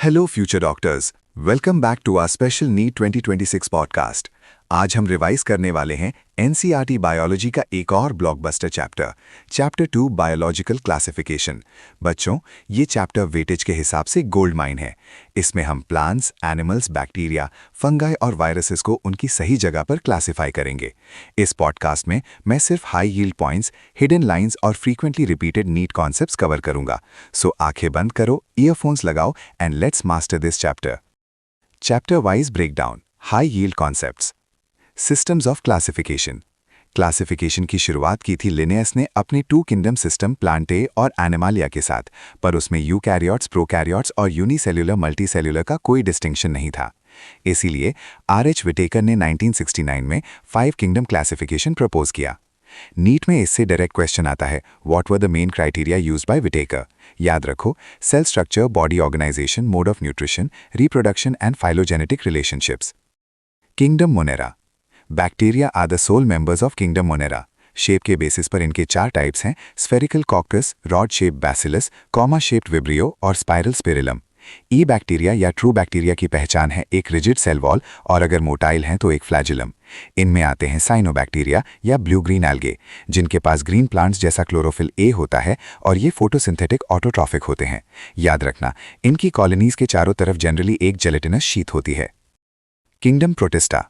Hello future doctors, welcome back to our special NEET 2026 podcast. आज हम revise करने वाले हैं एनसीईआरटी बायोलॉजी का एक और ब्लॉकबस्टर चैप्टर 2 बायोलॉजिकल क्लासिफिकेशन। बच्चों, ये चैप्टर वेटेज के हिसाब से गोल्ड माइन है। इसमें हम प्लांट्स, एनिमल्स, बैक्टीरिया, फंगाई और वायरसेस को उनकी सही जगह पर क्लासिफाई करेंगे। इस पॉडकास्ट में मैं सिर्फ high yield points, hidden lines और frequently repeated NEET concepts cover करूंगा। सो आंखें बंद करो, ईयरफोन्स लगाओ and let's master this chapter. Chapter wise breakdown, high yield concepts. Systems of classification. Classification की शुरुआत की थी लिनेयस ने अपने टू किंगडम सिस्टम प्लांटे और एनिमालिया के साथ, पर उसमें यूकैरियोट्स, प्रोकैरियोट्स और यूनिसेल्युलर मल्टीसेल्युलर का कोई डिस्टिंक्शन नहीं था। इसीलिए आर.एच. विटेकर ने 1969 में 5 किंगडम क्लासिफिकेशन प्रपोज किया। नीट में इससे डायरेक्ट क्वेश्चन आता है, what were the main criteria used by Whittaker. याद रखो, cell structure, body organisation, mode of nutrition, reproduction and phylogenetic relationships. Kingdom Monera. Bacteria are the sole members of kingdom Monera. Shape के basis पर इनके 4 types हैं: spherical coccus, rod shape bacillus, comma shaped vibrio और spiral spirillum. Eubacteria या true bacteria की पहचान है एक रिजिड सेल वॉल और अगर मोटाइल हैं तो एक फ्लैजिलम। इनमें आते हैं साइनोबैक्टीरिया या ब्लू ग्रीन एल्गे, जिनके पास ग्रीन प्लांट्स जैसा क्लोरोफिल ए होता है और ये फोटोसिंथेटिक ऑटोट्रॉफिक होते हैं। याद रखना, इनकी कॉलोनीज के चारों तरफ जनरली एक जेलेटिनस शीट होती है। Kingdom protista.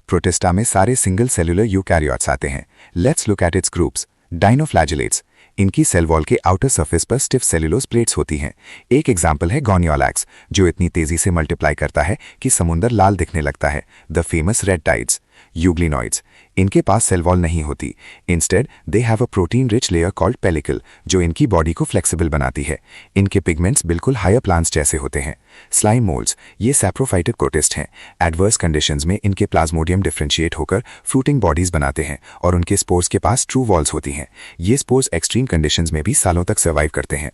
प्रोटिस्टा में सारे सिंगल सेलुलर यूकैरियोट्स आते हैं। Let's look at its groups. Dinoflagellates. इनकी सेल वॉल के आउटर सरफेस पर स्टिफ सेलुलोज प्लेट्स होती हैं। एक एग्जाम्पल है गोनियोलैक्स, जो इतनी तेजी से मल्टीप्लाई करता है कि समुंदर लाल दिखने लगता है, the famous red tides. Euglenoids. इनके पास सेल वॉल नहीं होती। Instead they have a protein rich layer called pellicle, जो इनकी बॉडी को फ्लेक्सिबल बनाती है। इनके पिगमेंट्स बिल्कुल हायर प्लांट्स जैसे होते हैं। Slime moulds. ये सैप्रोफाइटिक प्रोटिस्ट हैं। एडवर्स कंडीशंस में इनके प्लाज्मोडियम डिफरेंशिएट होकर फ्रूटिंग बॉडीज बनाते हैं और उनके स्पोर्स के पास ट्रू वॉल्स होती हैं। ये स्पोर्स एक्सट्रीम कंडीशंस में भी सालों तक सर्वाइव करते हैं।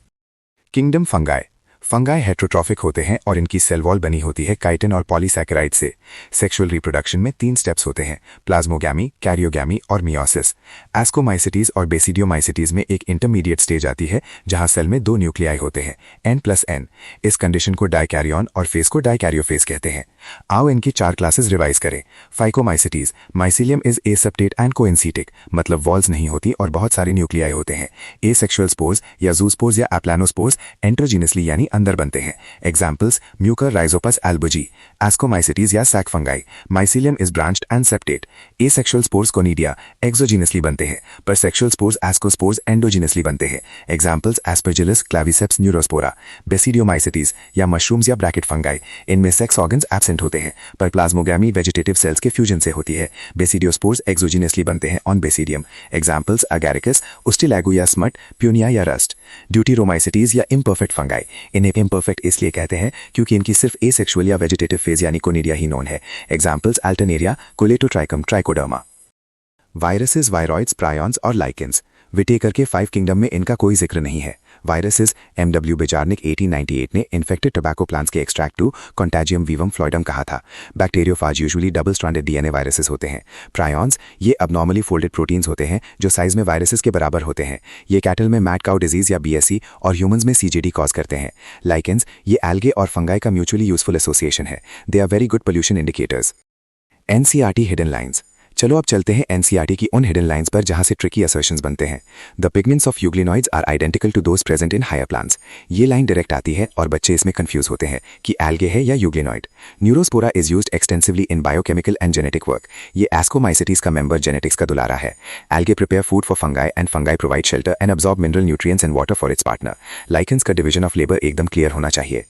Kingdom fungi. फंगाई हेट्रोट्रॉफिक होते हैं और इनकी सेल वॉल बनी होती है काइटिन और पॉलीसैकेराइड से। सेक्सुअल रिप्रोडक्शन में 3 स्टेप्स होते हैं: प्लाज्मोगैमी, कैरियोगैमी और मियोसिस। एस्कोमाइसिटीज और बेसिडियोमाइसिटीज में एक इंटरमीडिएट स्टेज आती है जहां सेल में 2 न्यूक्लियाई होते हैं, N+N। इस कंडीशन को डाइकैरियन और फेस को डाइकैरियोफेस कहते हैं। आओ इनकी 4 क्लासेस रिवाइज करें। Phycomycetes. Mycelium is aseptate and coenocytic, मतलब वॉल्स नहीं होती और बहुत सारे न्यूक्लियाई होते हैं। एसेक्सुअल स्पोर्स या जूस्पोर्स या एप्लानोस्पोर्स एंट्रोजीनसली यानी अंदर बनते हैं। Examples: Mucor Rhizopus Albugo. Ascomycetes या sac fungi. Mycelium is branched and septate. Asexual spores conidia exogenously बनते हैं, पर सेक्सुअल स्पोर्स एस्कोस्पोर्स एंडोजीनसली बनते हैं। Examples: Aspergillus, Claviceps, Neurospora. Basidiomycetes या मशरूम्स या ब्रैकेट फंगाई। इनमें सेक्स ऑर्गन्स एब्सेंट होते हैं, पर प्लाज्मोगैमी वेजिटेटिव सेल्स के फ्यूजन से होती है। बेसिडियोस्पोर्स एक्सोजीनसली बनते हैं on basidium. Examples: Agaricus, Ustilago या स्मट, प्यूनिया या रस्ट। ड्यूटीरोमाइसिटीज या इम्परफेक्ट फंगाई। इन्हें इम्परफेक्ट इसलिए कहते हैं क्योंकि इनकी सिर्फ एसेक्सुअल या वेजिटेटिव फेज यानी कोनिडिया ही नोन है। Examples: Alternaria, Colletotrichum, trichoderma. Viruses, viroids, prions और लाइकेंस। विटेकर के 5 किंगडम में इनका कोई जिक्र नहीं है। Viruses, M.W. बेजार्निक 1898 ने इन्फेक्टेड टोबैको प्लांट्स के एक्सट्रैक्ट टू कॉन्टैजियम वीवम फ्लॉइडम कहा था। Bacteriophage usually double stranded DNA viruses होते हैं। प्रायॉन्स, ये अबनॉर्मली फोल्डेड प्रोटीन्स होते हैं जो साइज में वायरसेस के बराबर होते हैं। ये कैटल में मैड काउ डिजीज या BSE और ह्यूमंस में CJD कॉज करते हैं। लाइकेंस, ये एल्गे और फंगाई का म्यूचुअली यूजफुल एसोसिएशन है। They are very good pollution indicators. NCERT hidden lines. चलो अब चलते हैं एनसीईआरटी की उन हिडन लाइंस पर जहां से ट्रिकी असर्शंस बनते हैं। The pigments of euglenoids are identical to those present in higher plants. ये लाइन डायरेक्ट आती है और बच्चे इसमें कंफ्यूज होते हैं कि एल्गे है या euglenoid. Neurospora is used extensively in biochemical and genetic work. ये एस्कोमाइसिटीज का मेंबर जेनेटिक्स का दुलारा है। Algae prepare food for fungi and fungi provide shelter and absorb mineral nutrients and water for its partner. Lichens का division of labour एकदम clear होना चाहिए।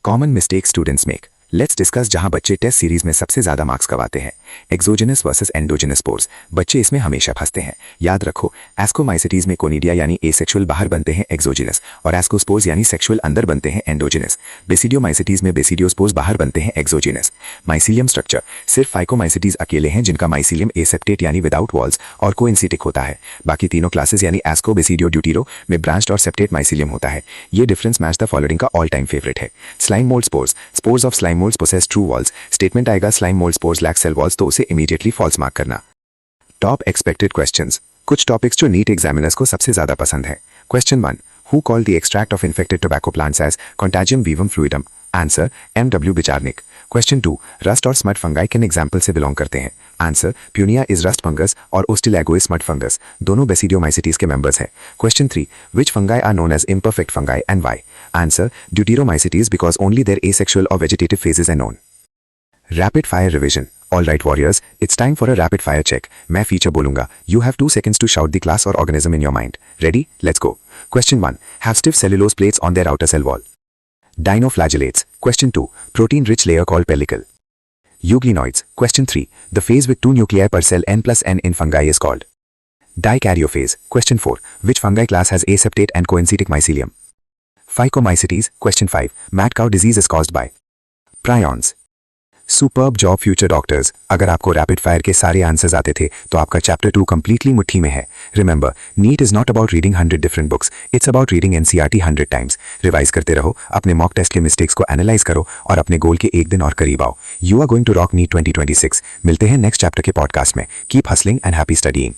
Common mistake students make. Let's discuss जहां बच्चे test series में सबसे ज्यादा marks गवाते हैं। Exogenous versus endogenous spores. बच्चे इसमें हमेशा फंसते हैं। याद रखो, एस्कोमाइसिटीज में कोनिडिया यानी एसेक्सुअल बाहर बनते हैं एक्सोजेनस और एस्कोस्पोर्स यानी सेक्सुअल अंदर बनते हैं एंडोजेनस। बेसिडियोमाइसिटीज में बेसिडियोस्पोर्स बाहर बनते हैं एक्सोजेनस। Mycelium structure. सिर्फ फाइकोमाइसिटीज अकेले हैं जिनका माइसिलियम एसेप्टेट यानी विदाउट वॉल्स और कोइंसिटिक होता है। बाकी तीनों क्लासेस यानी एस्को, बेसिडियो, ड्यूटीरो में ब्रांच्ड और सेप्टेट माइसिलियम होता है। ये डिफरेंस मैच द फॉलोइंग का ऑल टाइम फेवरेट है। Slime mould spores. Spores of slime moulds possess true walls. Statement आएगा slime mould spores lack cell walls तो उसे इमीडिएटली फॉल्स मार्क करना। Top expected questions. कुछ टॉपिक्स जो NEET examiners को सबसे ज्यादा पसंद है। Question 1, who called the extract of infected tobacco plants as contagium vivum fluidum. Answer MW Beijerinck. Question 2, rust और स्मट फंगाई किन एग्जाम्पल से बिलोंग करते हैं? Answer Puccinia is rust fungus और ओस्टिलैगो इज स्मट फंगस, दोनों basidiomycetes के members हैं। Question 3, which fungi are known as imperfect fungi and why? Answer Deuteromycetes because only their asexual or vegetative phases are known. Rapid fire revision. All right warriors, it's time for a rapid fire check. मैं feature बोलूंगा. You have 2 seconds to shout the class or organism in your mind. Ready? Let's go. Question 1. Have stiff cellulose plates on their outer cell wall. Dinoflagellates. Question 2. Protein-rich layer called pellicle. Euglenoids. Question 3. The phase with 2 nuclei per cell n+n in fungi is called dikaryophase. Question 4. Which fungi class has aseptate and coenzytic mycelium? Phycomycetes. Question 5. Mad cow disease is caused by prions. Superb job future doctors. अगर आपको rapid fire के सारे answers आते थे तो आपका chapter 2 completely मुट्ठी में है। Remember, NEET is not about reading 100 different books, it's about reading NCERT 100 times. Revise करते रहो, अपने मॉक टेस्ट के मिस्टेक्स को एनालाइज करो और अपने गोल के एक दिन और करीब आओ। You are going to rock NEET 2026। मिलते हैं नेक्स्ट चैप्टर के पॉडकास्ट में। Keep hustling and happy studying.